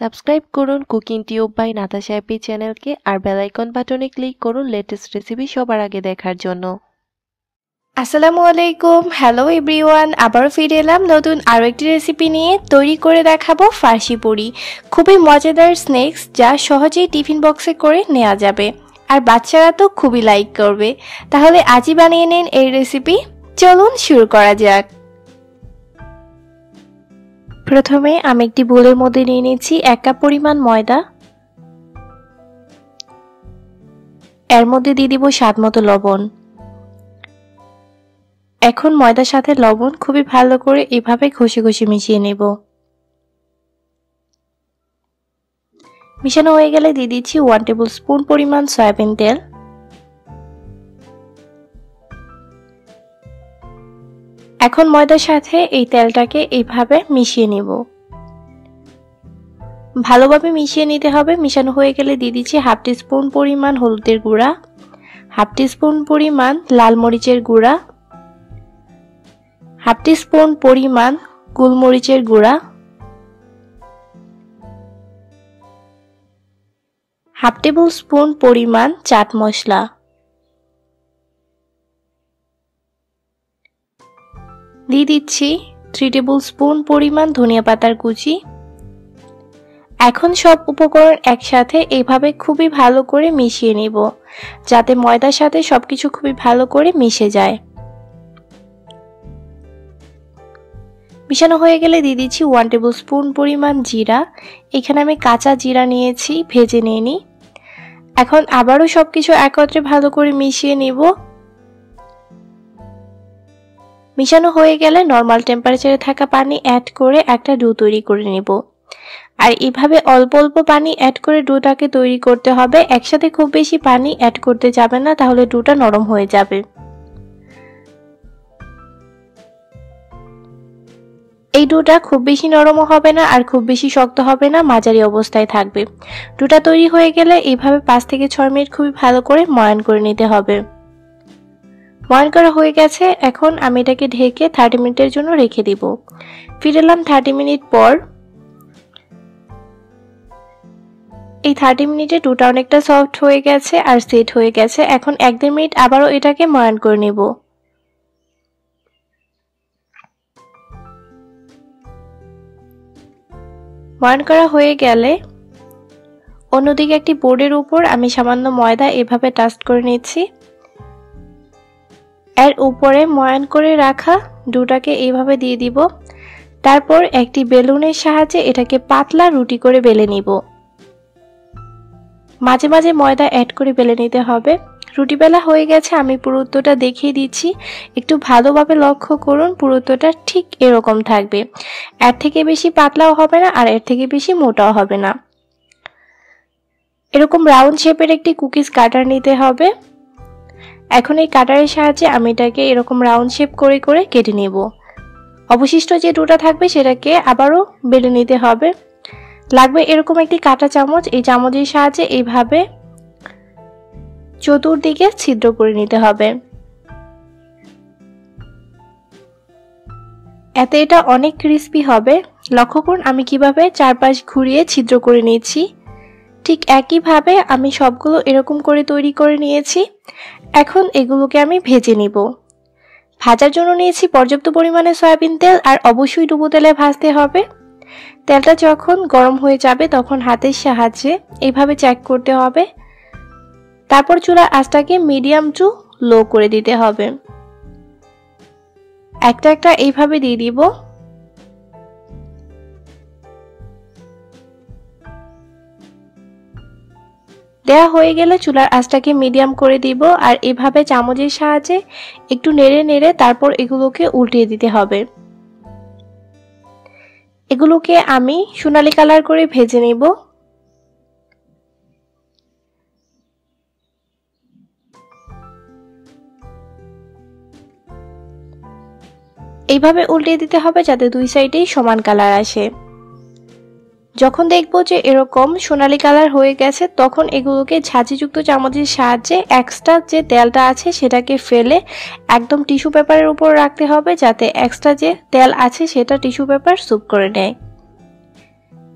Subscribe করুন cooking tube by Natasha অ্যাপি চ্যানেলকে আর বেল আইকন বাটনে ক্লিক করুন লেটেস্ট রেসিপি সবার আগে দেখার জন্য। আসসালামু আলাইকুম, হ্যালো এভরিওয়ান। আবারও ফিরে এলাম নতুন আরও একটি রেসিপি নিয়ে। তৈরি করে দেখাবো ফার্সি পুরি। খুবই মজাদার স্ন্যাক্স যা সহজেই টিফিন বক্সে করে নেওয়া যাবে, আর বাচ্চারা তো খুবই লাইক করবে। তাহলে আজই বানিয়ে নিন এই রেসিপি। চলুন শুরু করা যাক। প্রথমে আমি একটি বোলের মধ্যে নিয়ে নিচ্ছি 1 কাপ পরিমাণ ময়দা। এর মধ্যে দিয়ে দিব স্বাদ মতো লবণ। এখন ময়দার সাথে লবণ খুবই ভালো করে এভাবে ঘষে ঘষে মিশিয়ে নেব। মিশানো হয়ে গেলে দিয়ে দিচ্ছি 1 টেবিল স্পুন পরিমাণ সয়াবিন তেল। এখন ময়দার সাথে এই তেলটাকে এইভাবে মিশিয়ে নেব। ভালোভাবে মিশিয়ে নিতে হবে। মিশানো হয়ে গেলে দিয়ে দিচ্ছি 1/2 টিস্পুন পরিমাণ হলুদের গুঁড়া, 1/2 টিস্পুন পরিমাণ লাল মরিচের গুঁড়া, 1/2 টিস্পুন পরিমাণ গোলমরিচের গুঁড়া, 1/2 টেবিল স্পুন পরিমাণ চাট মশলা, দিয়ে দিচ্ছি 3 টেবিল স্পুন পরিমাণ ধনিয়া পাতার কুচি। এখন সব উপকরণ একসাথে এইভাবে খুবই ভালো করে মিশিয়ে নেব, যাতে ময়দার সাথে সবকিছু খুবই ভালো করে মিশে যায়। মিশানো হয়ে গেলে দিয়ে দিচ্ছি 1 টেবিল স্পুন পরিমাণ জিরা। এখানে আমি কাঁচা জিরা নিয়েছি, ভেজে নিইনি। এখন আবারও সবকিছু একত্রে ভালো করে মিশিয়ে নিব। মিশানো হয়ে গেলে নরমাল টেম্পারেচারে থাকা পানি অ্যাড করে একটা ডো তৈরি করে নেব। আর এভাবে অল্প অল্প পানি অ্যাড করে ডোটাকে তৈরি করতে হবে। একসাথে খুব বেশি পানি অ্যাড করতে যাবে না, তাহলে ডোটা নরম হয়ে যাবে। এই ডোটা খুব বেশি নরমও হবে না আর খুব বেশি শক্ত হবে না, মাঝারি অবস্থায় থাকবে। ডোটা তৈরি হয়ে গেলে এইভাবে 5 থেকে 6 মিনিট খুবই ভালো করে ময়ান করে নিতে হবে। ময়ান করা হয়ে গেছে। এখন আমি এটাকে ঢেকে 30 মিনিটের জন্য রেখে দিব। ফিরে এলাম 30 মিনিট পর। এই 30 মিনিটে ডোটা অনেকটা সফট হয়ে গেছে আর সেট হয়ে গেছে। এখন 1-1.5 মিনিট আবারও এটাকে ময়ান করে নেব। ময়ান করা হয়ে গেলে অন্যদিকে একটি বোর্ডের উপর আমি সামান্য ময়দা এভাবে ডাস্ট করে নিচ্ছি। এর উপরে ময়ান করে রাখা ডোটাকে এইভাবে দিয়ে দিব। তারপর একটি বেলুনের সাহায্যে এটাকে পাতলা রুটি করে বেলে নিব। মাঝে মাঝে ময়দা অ্যাড করে বেলে নিতে হবে। রুটি বেলা হয়ে গেছে, আমি পুরুত্বটা দেখিয়ে দিচ্ছি। একটু ভালোভাবে লক্ষ্য করুন, পুরুত্বটা ঠিক এরকম থাকবে। এর থেকে বেশি পাতলাও হবে না আর এর থেকে বেশি মোটাও হবে না। এরকম রাউন্ড শেপের একটি কুকিজ কাটার নিতে হবে। এখন এই কাটারের সাহায্যে আমি এটাকে এরকম রাউন্ড শেপ করে করে কেটে নেব। অবশিষ্ট যে ডোটা থাকবে সেটাকে আবারও বেলে নিতে হবে। লাগবে এরকম একটি কাঁটা চামচ। এই চামচের সাহায্যে এইভাবে চতুর্দিকে ছিদ্র করে নিতে হবে। এতে এটা অনেক ক্রিস্পি হবে। লক্ষ্য করুন আমি কিভাবে চারপাশ ঘুরিয়ে ছিদ্র করে নিয়েছি। ঠিক একইভাবে আমি সবগুলো এরকম করে তৈরি করে নিয়েছি। এখন এগুলোকে আমি ভেজে নিব। ভাজার জন্য নিয়েছি পর্যাপ্ত পরিমাণে সয়াবিন তেল, আর অবশ্যই ডুবো তেলে ভাজতে হবে। তেলটা যখন গরম হয়ে যাবে তখন হাতের সাহায্যে এইভাবে চেক করতে হবে। তারপর চুলার আঁচটাকে মিডিয়াম টু লো করে দিতে হবে। একটা একটা এইভাবে দিয়ে দিব। দেয়া হয়ে গেলে চুলার আঁচটাকে মিডিয়াম করে দিব, আর এভাবে চামচের সাহায্যে একটু নেড়ে নেড়ে তারপর এগুলোকে উল্টিয়ে দিতে হবে। এগুলোকে আমি সোনালী কালার করে ভেজে নেব। এইভাবে উল্টিয়ে দিতে হবে যাতে দুই সাইডেই সমান কালার আসে। যখন দেখবো যে এরকম সোনালী কালার হয়ে গেছে তখন এগুলোকে ঝাঁঝিযুক্ত চামচের সাহায্যে এক্সট্রা যে তেলটা আছে সেটাকে ফেলে একদম টিস্যু পেপারের উপর রাখতে হবে, যাতে এক্সট্রা যে তেল আছে সেটা টিস্যু পেপার সুপ করে নেয়।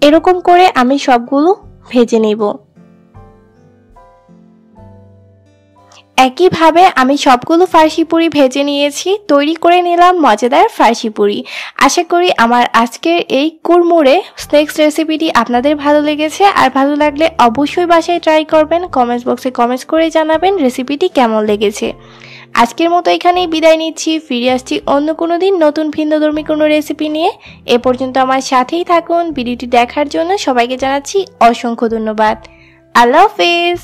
এরকম করে আমি সবগুলো ভেজে নেব। একইভাবে আমি সবগুলো ফার্সি পুরি ভেজে নিয়েছি, তৈরি করে নিলাম মজাদার ফার্সি পুরি। আশা করি আমার আজকের এই কুড়মুড়ে স্ন্যাক্স রেসিপিটি আপনাদের ভালো লেগেছে, আর ভালো লাগলে অবশ্যই বাসায় ট্রাই করবেন। কমেন্টস বক্সে কমেন্টস করে জানাবেন রেসিপিটি কেমন লেগেছে। আজকের মতো এখানেই বিদায় নিচ্ছি, ফিরে আসছি অন্য কোনো দিন নতুন ভিন্নধর্মী কোনো রেসিপি নিয়ে। এ পর্যন্ত আমার সাথেই থাকুন। ভিডিওটি দেখার জন্য সবাইকে জানাচ্ছি অসংখ্য ধন্যবাদ। আল্লাহ হাফেজ।